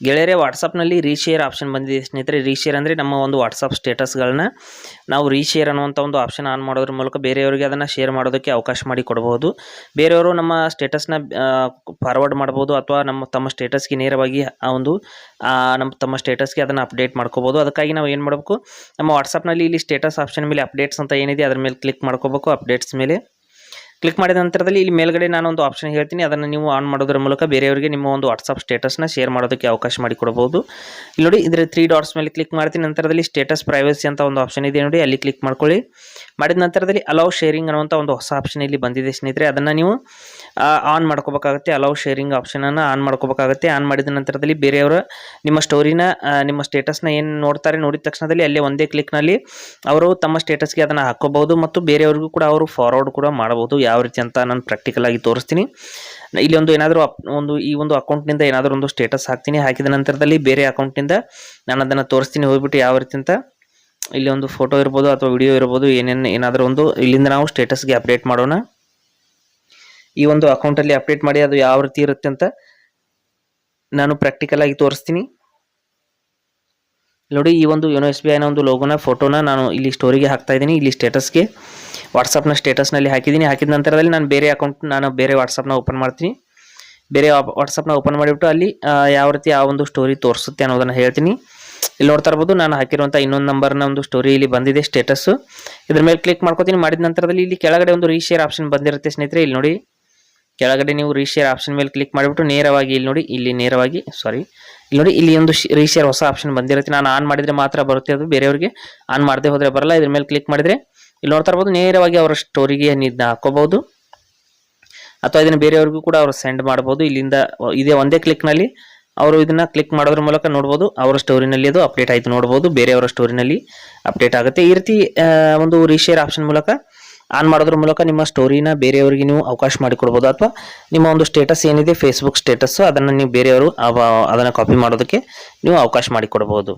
ಗೆಳೆಯರೇ ವಾಟ್ಸಪ್ನಲ್ಲಿ ರೀಶೇರ್ ಆಪ್ಷನ್ ಬಂದಿದೆ ಸ್ನೇಹಿತರೆ. ರೀಶೇರ್ ಅಂದರೆ ನಮ್ಮ ಒಂದು ವಾಟ್ಸಪ್ ಸ್ಟೇಟಸ್ಗಳನ್ನ ನಾವು ರೀಶೇರ್ ಅನ್ನುವಂಥ ಒಂದು ಆಪ್ಷನ್ ಆನ್ ಮಾಡೋದ್ರ ಮೂಲಕ ಬೇರೆಯವರಿಗೆ ಅದನ್ನು ಶೇರ್ ಮಾಡೋದಕ್ಕೆ ಅವಕಾಶ ಮಾಡಿ ಕೊಡಬಹುದು. ಬೇರೆಯವರು ನಮ್ಮ ಸ್ಟೇಟಸ್ನ ಫಾರ್ವರ್ಡ್ ಮಾಡ್ಬೋದು ಅಥವಾ ತಮ್ಮ ಸ್ಟೇಟಸ್ಗೆ ನೇರವಾಗಿ ತಮ್ಮ ಸ್ಟೇಟಸ್ಗೆ ಅದನ್ನು ಅಪ್ಡೇಟ್ ಮಾಡ್ಕೋಬೋದು. ಅದಕ್ಕಾಗಿ ನಾವು ಏನು ಮಾಡಬೇಕು, ನಮ್ಮ ವಾಟ್ಸಪ್ನಲ್ಲಿ ಇಲ್ಲಿ ಸ್ಟೇಟಸ್ ಆಪ್ಷನ್ ಮೇಲೆ ಅಪ್ಡೇಟ್ಸ್ ಅಂತ ಏನಿದೆ ಅದರ ಮೇಲೆ ಕ್ಲಿಕ್ ಮಾಡ್ಕೋಬೇಕು. ಅಪ್ಡೇಟ್ಸ್ ಮೇಲೆ ಕ್ಲಿಕ್ ಮಾಡಿದ ನಂತರದಲ್ಲಿ ಇಲ್ಲಿ ಮೇಲ್ಗಡೆ ನಾನು ಒಂದು ಆಪ್ಷನ್ ಹೇಳ್ತೀನಿ, ಅದನ್ನು ನೀವು ಆನ್ ಮಾಡೋದ್ರ ಮೂಲಕ ಬೇರೆಯವರಿಗೆ ನಿಮ್ಮ ಒಂದು ವಾಟ್ಸಪ್ ಸ್ಟೇಟಸ್ನ ಶೇರ್ ಮಾಡೋದಕ್ಕೆ ಅವಕಾಶ ಮಾಡಿಕೊಡಬಹುದು. ಇಲ್ಲಿ ನೋಡಿ, ಇದರ 3 ಡಾಟ್ಸ್ ಮೇಲೆ ಕ್ಲಿಕ್ ಮಾಡ್ತೀನಿ. ನಂತರದಲ್ಲಿ ಸ್ಟೇಟಸ್ ಪ್ರೈವಸಿ ಅಂತ ಒಂದು ಆಪ್ಷನ್ ಇದೆ ನೋಡಿ, ಅಲ್ಲಿ ಕ್ಲಿಕ್ ಮಾಡ್ಕೊಳ್ಳಿ. ಮಾಡಿದ ನಂತರದಲ್ಲಿ ಅಲೌ ಶೇರಿಂಗ್ ಅನ್ನುವಂಥ ಒಂದು ಹೊಸ ಆಪ್ಷನ್ ಇಲ್ಲಿ ಬಂದಿದೆ ಸ್ನೇಹಿತರೆ. ಅದನ್ನು ನೀವು ಆನ್ ಮಾಡ್ಕೋಬೇಕಾಗುತ್ತೆ. ಅಲೌ ಶೇರಿಂಗ್ ಆಪ್ಷನನ್ನು ಆನ್ ಮಾಡ್ಕೋಬೇಕಾಗುತ್ತೆ. ಆನ್ ಮಾಡಿದ ನಂತರದಲ್ಲಿ ಬೇರೆಯವರ ನಿಮ್ಮ ಸ್ಟೋರಿನ ನಿಮ್ಮ ಸ್ಟೇಟಸ್ನ ಏನು ನೋಡ್ತಾರೆ, ನೋಡಿದ ತಕ್ಷಣದಲ್ಲಿ ಅಲ್ಲೇ ಒಂದೇ ಕ್ಲಿಕ್ನಲ್ಲಿ ಅವರು ತಮ್ಮ ಸ್ಟೇಟಸ್ಗೆ ಅದನ್ನು ಹಾಕೋಬಹುದು ಮತ್ತು ಬೇರೆಯವ್ರಿಗೂ ಕೂಡ ಅವರು ಫಾರ್ವರ್ಡ್ ಕೂಡ ಮಾಡಬಹುದು. ಯಾವ ರೀತಿ ಅಂತ ನಾನು ಪ್ರಾಕ್ಟಿಕಲ್ ಆಗಿ ತೋರಿಸ್ತೀನಿ. ಇಲ್ಲಿ ಈ ಒಂದು ಅಕೌಂಟ್ನಿಂದ ಏನಾದರೂ ಒಂದು ಸ್ಟೇಟಸ್ ಹಾಕ್ತೀನಿ. ಹಾಕಿದ ನಂತರದಲ್ಲಿ ಬೇರೆ ಅಕೌಂಟ್ನಿಂದ ನಾನು ಅದನ್ನು ತೋರಿಸ್ತೀನಿ ಹೋಗ್ಬಿಟ್ಟು ಯಾವ ರೀತಿ ಅಂತ. ಇಲ್ಲಿ ಒಂದು ಫೋಟೋ ಇರ್ಬೋದು ಅಥವಾ ವಿಡಿಯೋ ಇರ್ಬೋದು, ಏನಾದರೂ ಒಂದು ಇಲ್ಲಿಂದ ನಾವು ಸ್ಟೇಟಸ್ಗೆ ಅಪ್ಡೇಟ್ ಮಾಡೋಣ. ಈ ಒಂದು ಅಕೌಂಟಲ್ಲಿ ಅಪ್ಡೇಟ್ ಮಾಡಿ ಅದು ಯಾವ ರೀತಿ ಇರುತ್ತೆ ಅಂತ ನಾನು ಪ್ರಾಕ್ಟಿಕಲ್ ಆಗಿ ತೋರಿಸ್ತೀನಿ. ನೋಡಿ, ಈ ಒಂದು ಯೋನೋ SBIನ ಒಂದು ಲೋಗೋನ ಫೋಟೋನ ನಾನು ಇಲ್ಲಿ ಸ್ಟೋರಿಗೆ ಹಾಕ್ತಾ ಇದ್ದೀನಿ. ಇಲ್ಲಿ ಸ್ಟೇಟಸ್ಗೆ ವಾಟ್ಸಪ್ನ ಸ್ಟೇಟಸ್ನಲ್ಲಿ ಹಾಕಿದ್ದೀನಿ. ಹಾಕಿದ ನಂತರದಲ್ಲಿ ನಾನು ಬೇರೆ ವಾಟ್ಸಪ್ನ ಓಪನ್ ಮಾಡ್ತೀನಿ. ಬೇರೆ ವಾಟ್ಸಪ್ನ ಓಪನ್ ಮಾಡಿಬಿಟ್ಟು ಅಲ್ಲಿ ಯಾವ ರೀತಿ ಆ ಒಂದು ಸ್ಟೋರಿ ತೋರಿಸುತ್ತೆ ಅನ್ನೋದನ್ನು ಹೇಳ್ತೀನಿ. ಇಲ್ಲಿ ನೋಡ್ತಾ ಇರ್ಬೋದು, ನಾನು ಹಾಕಿರುವಂಥ ಇನ್ನೊಂದು ನಂಬರ್ನ ಒಂದು ಸ್ಟೋರಿ ಇಲ್ಲಿ ಬಂದಿದೆ ಸ್ಟೇಟಸ್ಸು. ಇದ್ರ ಮೇಲೆ ಕ್ಲಿಕ್ ಮಾಡ್ಕೊತೀನಿ. ಮಾಡಿದ ನಂತರದಲ್ಲಿ ಇಲ್ಲಿ ಕೆಳಗಡೆ ಒಂದು ರೀಶೇರ್ ಆಪ್ಷನ್ ಬಂದಿರುತ್ತೆ ಸ್ನೇಹಿತರೆ. ಇಲ್ಲಿ ನೋಡಿ, ಕೆಳಗಡೆ ನೀವು ರೀಶೇರ್ ಆಪ್ಷನ್ ಮೇಲೆ ಕ್ಲಿಕ್ ಮಾಡಿಬಿಟ್ಟು ನೇರವಾಗಿ ಇಲ್ಲಿ ಒಂದು ರೀಶೇರ್ ಹೊಸ ಆಪ್ಷನ್ ಬಂದಿರುತ್ತೆ. ನಾನು ಆನ್ ಮಾಡಿದರೆ ಮಾತ್ರ ಬರುತ್ತೆ, ಅದು ಬೇರೆಯವರಿಗೆ ಆನ್ ಮಾಡದೆ ಹೋದರೆ ಬರಲ್ಲ. ಇದ್ರ ಮೇಲೆ ಕ್ಲಿಕ್ ಮಾಡಿದರೆ ಇಲ್ಲಿ ನೋಡ್ತಾ ಇರ್ಬೋದು, ನೇರವಾಗಿ ಅವರ ಸ್ಟೋರಿಗೆ ಇದನ್ನ ಹಾಕೋಬಹುದು ಅಥವಾ ಇದನ್ನು ಬೇರೆಯವ್ರಿಗೂ ಕೂಡ ಅವರು ಸೆಂಡ್ ಮಾಡಬಹುದು. ಇಲ್ಲಿಂದ ಇದೇ ಒಂದೇ ಕ್ಲಿಕ್ನಲ್ಲಿ ಅವರು ಇದನ್ನ ಕ್ಲಿಕ್ ಮಾಡೋದ್ರ ಮೂಲಕ ನೋಡ್ಬೋದು, ಅವರ ಸ್ಟೋರಿನಲ್ಲಿ ಅದು ಅಪ್ಡೇಟ್ ಆಯಿತು ನೋಡ್ಬೋದು, ಬೇರೆಯವರ ಸ್ಟೋರಿನಲ್ಲಿ ಅಪ್ಡೇಟ್ ಆಗುತ್ತೆ. ಈ ರೀತಿ ಒಂದು ರೀಶೇರ್ ಆಪ್ಷನ್ ಮೂಲಕ ಆನ್ ಮಾಡೋದ್ರ ಮೂಲಕ ನಿಮ್ಮ ಸ್ಟೋರಿನ ಬೇರೆಯವರಿಗೆ ನೀವು ಅವಕಾಶ ಮಾಡಿಕೊಡ್ಬೋದು. ಅಥವಾ ನಿಮ್ಮ ಒಂದು ಸ್ಟೇಟಸ್ ಏನಿದೆ ಫೇಸ್ಬುಕ್ ಸ್ಟೇಟಸ್ಸು, ಅದನ್ನು ನೀವು ಬೇರೆಯವರು ಅದನ್ನು ಕಾಪಿ ಮಾಡೋದಕ್ಕೆ ನೀವು ಅವಕಾಶ ಮಾಡಿಕೊಡ್ಬೋದು.